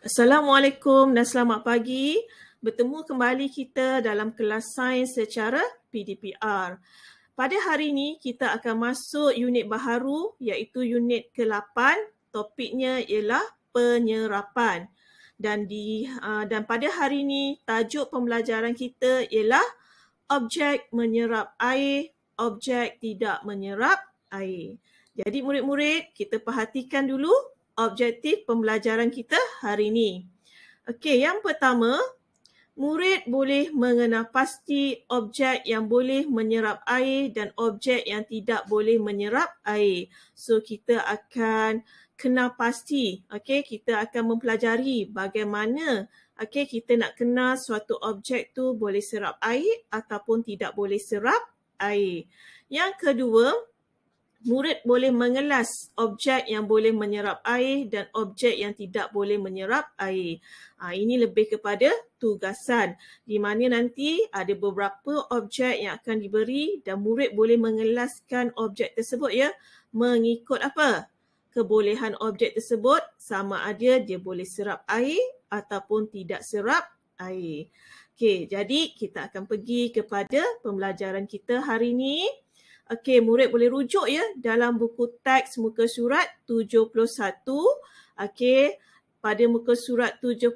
Assalamualaikum dan selamat pagi. Bertemu kembali kita dalam kelas sains secara PDPR. Pada hari ini kita akan masuk unit baharu iaitu unit ke-8. Topiknya ialah penyerapan. Dan pada hari ini tajuk pembelajaran kita ialah objek menyerap air, objek tidak menyerap air. Jadi murid-murid, kita perhatikan dulu objektif pembelajaran kita hari ini. Okey, yang pertama, murid boleh mengenal pasti objek yang boleh menyerap air dan objek yang tidak boleh menyerap air. So, kita akan kenal pasti. Okey, kita akan mempelajari bagaimana kita nak kenal suatu objek tu boleh serap air ataupun tidak boleh serap air. Yang kedua, murid boleh mengelas objek yang boleh menyerap air dan objek yang tidak boleh menyerap air. Ini lebih kepada tugasan di mana nanti ada beberapa objek yang akan diberi dan murid boleh mengelaskan objek tersebut mengikut apa? Kebolehan objek tersebut sama ada dia boleh serap air ataupun tidak serap air. Okey, jadi kita akan pergi kepada pembelajaran kita hari ini. Okey, murid boleh rujuk dalam buku teks muka surat 71. Okey, pada muka surat 71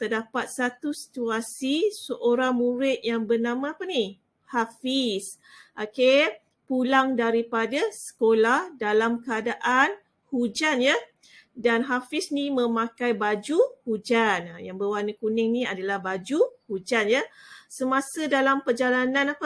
terdapat satu situasi seorang murid yang bernama apa ni? Hafiz. Okey, pulang daripada sekolah dalam keadaan hujan dan Hafiz ni memakai baju hujan. Yang berwarna kuning ni adalah baju hujan Semasa dalam perjalanan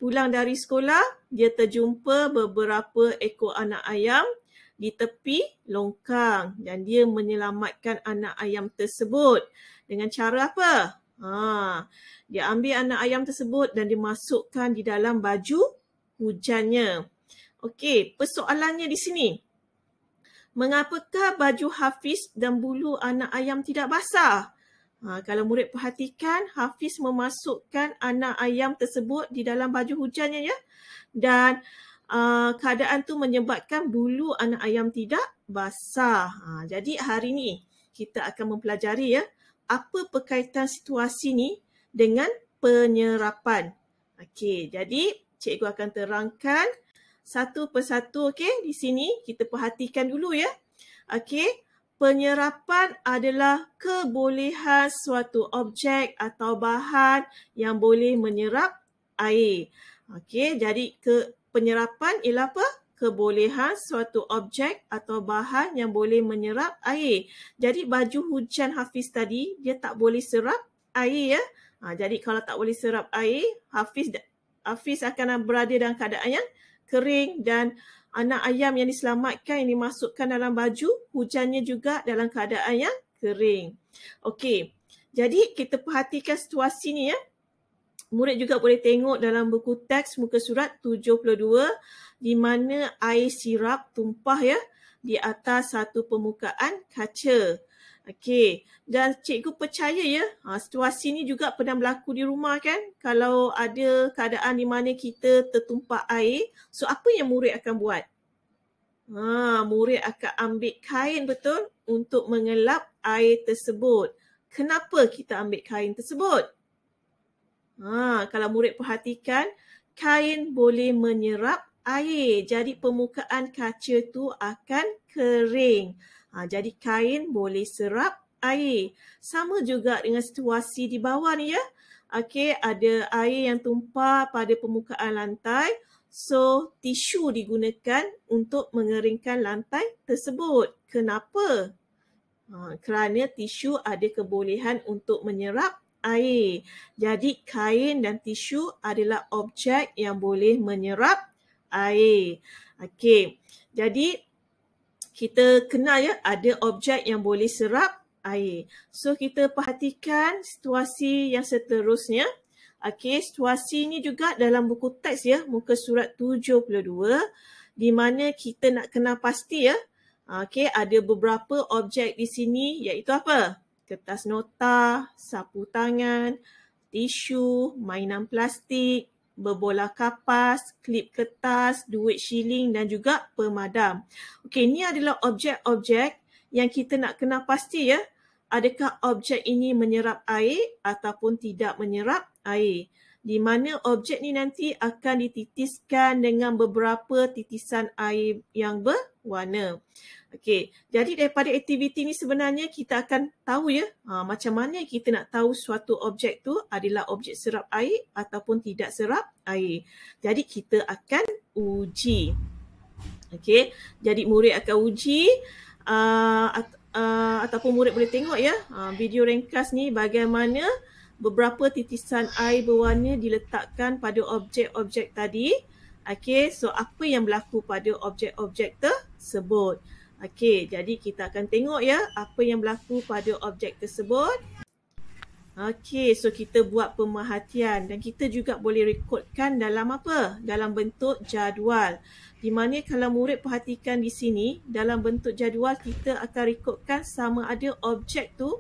pulang dari sekolah, dia terjumpa beberapa ekor anak ayam di tepi longkang dan dia menyelamatkan anak ayam tersebut dengan cara apa? Dia ambil anak ayam tersebut dan dimasukkan di dalam baju hujannya. Okey, persoalannya di sini. Mengapakah baju Hafiz dan bulu anak ayam tidak basah? Kalau murid perhatikan, Hafiz memasukkan anak ayam tersebut di dalam baju hujannya dan keadaan tu menyebabkan bulu anak ayam tidak basah. Jadi hari ni kita akan mempelajari apa berkaitan situasi ni dengan penyerapan. Okey, jadi cikgu akan terangkan satu persatu di sini kita perhatikan dulu Okey. Penyerapan adalah kebolehan suatu objek atau bahan yang boleh menyerap air. Okey, jadi penyerapan ialah apa? Kebolehan suatu objek atau bahan yang boleh menyerap air. Jadi baju hujan Hafiz tadi, dia tak boleh serap air Jadi kalau tak boleh serap air, Hafiz akan berada dalam keadaan yang kering dan anak ayam yang diselamatkan, yang dimasukkan dalam baju hujannya juga dalam keadaan yang kering. Okey, jadi kita perhatikan situasi ni Murid juga boleh tengok dalam buku teks muka surat 72 di mana air sirap tumpah di atas satu permukaan kaca. Okey, dan cikgu percaya situasi ni juga pernah berlaku di rumah kan? Kalau ada keadaan di mana kita tertumpah air, so apa yang murid akan buat? Murid akan ambil kain betul untuk mengelap air tersebut. Kenapa kita ambil kain tersebut? Kalau murid perhatikan, kain boleh menyerap air. Jadi permukaan kaca tu akan kering. Jadi kain boleh serap air. Sama juga dengan situasi di bawah ni Okey, ada air yang tumpah pada permukaan lantai. So, tisu digunakan untuk mengeringkan lantai tersebut. Kenapa? Kerana tisu ada kebolehan untuk menyerap air. Jadi, kain dan tisu adalah objek yang boleh menyerap air. Okey, jadi kita kenal ada objek yang boleh serap air. So, kita perhatikan situasi yang seterusnya. Okey, situasi ini juga dalam buku teks muka surat 72 di mana kita nak kenal pasti Okey, ada beberapa objek di sini iaitu apa? Kertas nota, sapu tangan, tisu, mainan plastik, berbola kapas, klip kertas, duit shilling dan juga pemadam. Okey, ini adalah objek-objek yang kita nak kenal pasti adakah objek ini menyerap air ataupun tidak menyerap air. Di mana objek ni nanti akan dititiskan dengan beberapa titisan air yang berwarna. Okey, jadi daripada aktiviti ni sebenarnya kita akan tahu ya macam mana kita nak tahu suatu objek tu adalah objek serap air ataupun tidak serap air. Jadi kita akan uji. Okey, jadi murid akan uji ataupun murid boleh tengok ya video ringkas ni bagaimana beberapa titisan air berwarna diletakkan pada objek-objek tadi. Okey, so apa yang berlaku pada objek-objek tersebut? Okey, jadi kita akan tengok ya apa yang berlaku pada objek tersebut. Okey, so kita buat pemerhatian dan kita juga boleh rekodkan dalam apa? Dalam bentuk jadual. Di mana kalau murid perhatikan di sini, dalam bentuk jadual kita akan rekodkan sama ada objek tu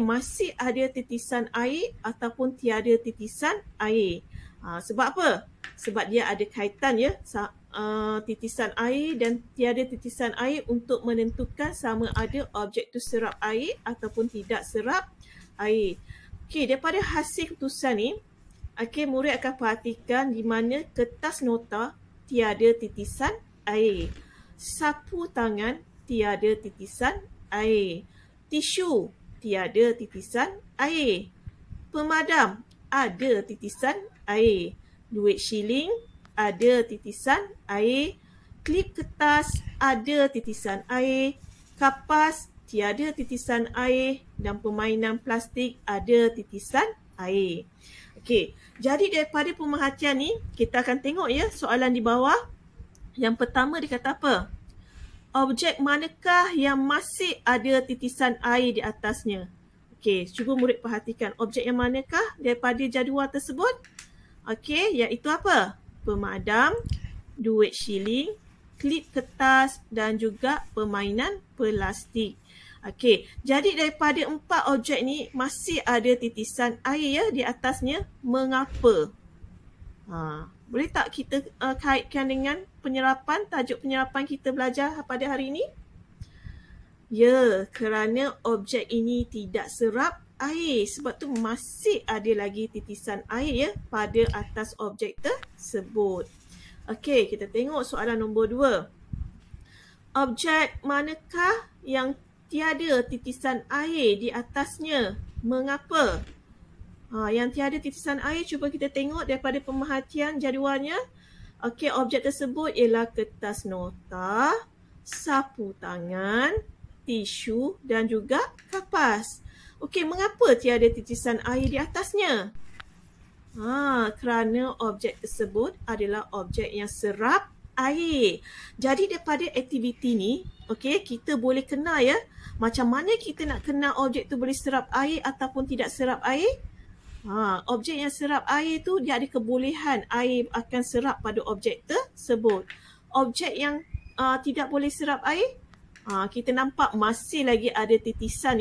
masih ada titisan air ataupun tiada titisan air. Sebab apa? Sebab dia ada kaitan ya titisan air dan tiada titisan air untuk menentukan sama ada objek tu serap air ataupun tidak serap air. Okey, daripada hasil keputusan ni, murid akan perhatikan di mana kertas nota tiada titisan air. Sapu tangan tiada titisan air. Tisu tiada titisan air. Pemadam ada titisan air. Duit shilling ada titisan air. Klip kertas ada titisan air. Kapas tiada titisan air. Dan permainan plastik ada titisan air. Okey, jadi daripada pemerhatian ni kita akan tengok ya soalan di bawah. Yang pertama dia kata apa? Objek manakah yang masih ada titisan air di atasnya? Okey, cuba murid perhatikan objek yang manakah daripada jadual tersebut? Okey, iaitu apa? Pemadam, duit shilling, klip kertas dan juga permainan plastik. Okey, jadi daripada 4 objek ni masih ada titisan air ya di atasnya. Mengapa? Boleh tak kita kaitkan dengan penyerapan, tajuk penyerapan kita belajar pada hari ini? Ya, kerana objek ini tidak serap air. Sebab tu masih ada lagi titisan air ya pada atas objek tersebut. Okey, kita tengok soalan nombor 2. Objek manakah yang tiada titisan air di atasnya? Mengapa? Yang tiada titisan air, cuba kita tengok daripada pemerhatian jadualnya. Okey, objek tersebut ialah kertas nota, sapu tangan, tisu dan juga kapas. Okey, mengapa tiada titisan air di atasnya? Kerana objek tersebut adalah objek yang serap air. Jadi daripada aktiviti ni, kita boleh kenal ya macam mana kita nak kenal objek tu boleh serap air ataupun tidak serap air. Objek yang serap air tu dia ada kebolehan air akan serap pada objek tersebut. Objek yang tidak boleh serap air, kita nampak masih lagi ada titisan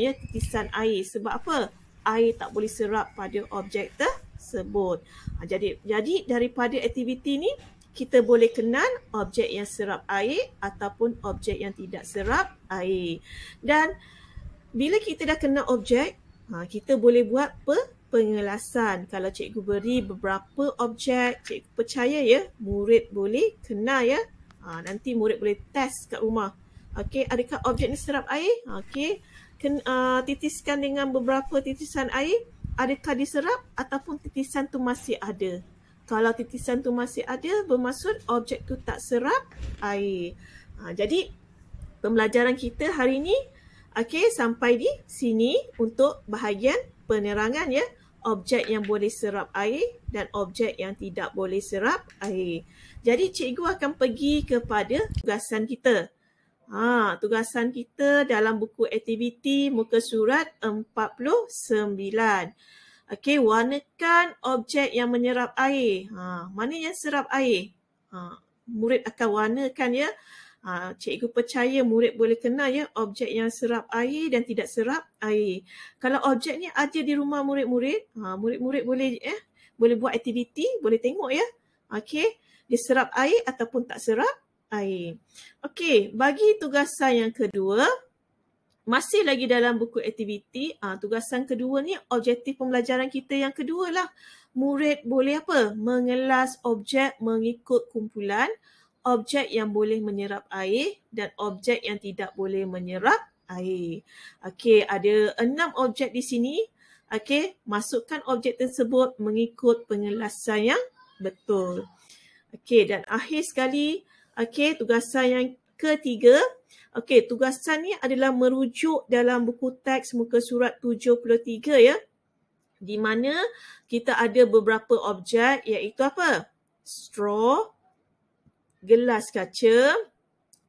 air. Sebab apa? Air tak boleh serap pada objek tersebut. Jadi daripada aktiviti ni kita boleh kenal objek yang serap air ataupun objek yang tidak serap air. Dan bila kita dah kenal objek, kita boleh buat pengelasan. Kalau cikgu beri beberapa objek, cikgu percaya ya, murid boleh kenal ya. Nanti murid boleh test kat rumah. Okey, adakah objek ni serap air? Okey, titiskan dengan beberapa titisan air. Adakah diserap ataupun titisan tu masih ada? Kalau titisan tu masih ada, bermaksud objek tu tak serap air. Jadi, pembelajaran kita hari ini sampai di sini untuk bahagian penerangan ya. Objek yang boleh serap air dan objek yang tidak boleh serap air. Jadi cikgu akan pergi kepada tugasan kita. Tugasan kita dalam buku aktiviti muka surat 49. Okey, warnakan objek yang menyerap air. Mana yang serap air? Murid akan warnakan ya. Cikgu percaya murid boleh kenal ya objek yang serap air dan tidak serap air. Kalau objek ni ada di rumah murid-murid, murid-murid boleh buat aktiviti, boleh tengok ya. Okey, dia serap air ataupun tak serap air. Okey, bagi tugasan yang kedua, masih lagi dalam buku aktiviti, tugasan kedua ni objektif pembelajaran kita yang kedua lah. Murid boleh apa? Mengelas objek mengikut kumpulan, objek yang boleh menyerap air dan objek yang tidak boleh menyerap air. Okey, ada 6 objek di sini. Okey, masukkan objek tersebut mengikut pengelasan yang betul. Okey, dan akhir sekali, okey, tugasan yang ketiga. Okey, tugasan ni adalah merujuk dalam buku teks muka surat 73 ya. Di mana kita ada beberapa objek iaitu apa? Straw, gelas kaca,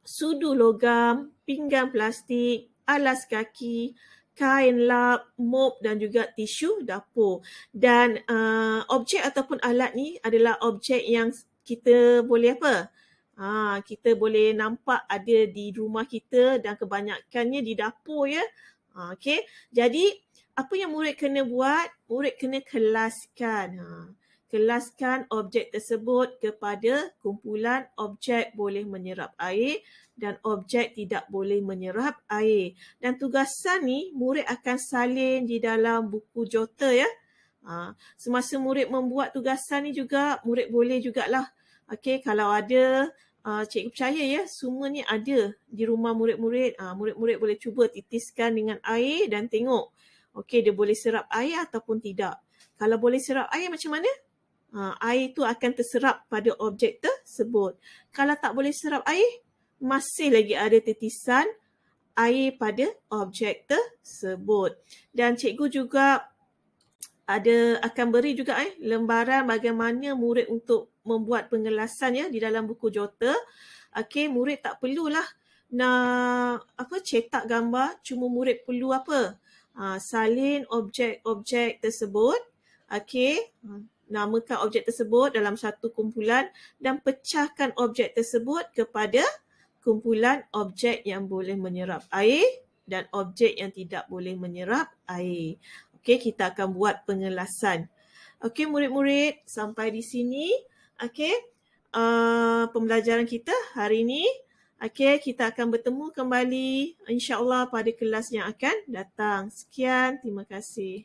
sudu logam, pinggan plastik, alas kaki, kain lap, mop dan juga tisu dapur. Dan objek ataupun alat ni adalah objek yang kita boleh apa? Kita boleh nampak ada di rumah kita dan kebanyakannya di dapur ya. Okey. Jadi apa yang murid kena buat? Murid kena kelaskan. Kelaskan objek tersebut kepada kumpulan objek boleh menyerap air dan objek tidak boleh menyerap air. Dan tugasan ni murid akan salin di dalam buku jota ya. Semasa murid membuat tugasan ni juga, murid boleh jugalah. Okey, kalau ada, cikgu percaya ya, semua ni ada di rumah murid-murid. Murid-murid boleh cuba titiskan dengan air dan tengok. Okey, dia boleh serap air ataupun tidak. Kalau boleh serap air macam mana? Air tu akan terserap pada objek tersebut. Kalau tak boleh serap air, masih lagi ada titisan air pada objek tersebut. Dan cikgu juga akan beri juga lembaran bagaimana murid untuk membuat pengelasan ya di dalam buku jota. Okey, murid tak perlulah nak cetak gambar, cuma murid perlu salin objek-objek tersebut. Okey, namakan objek tersebut dalam satu kumpulan dan pecahkan objek tersebut kepada kumpulan objek yang boleh menyerap air dan objek yang tidak boleh menyerap air. Okey, kita akan buat pengelasan. Okey, murid-murid, sampai di sini. Okey, pembelajaran kita hari ini. Okey, kita akan bertemu kembali insya-Allah pada kelas yang akan datang. Sekian, terima kasih.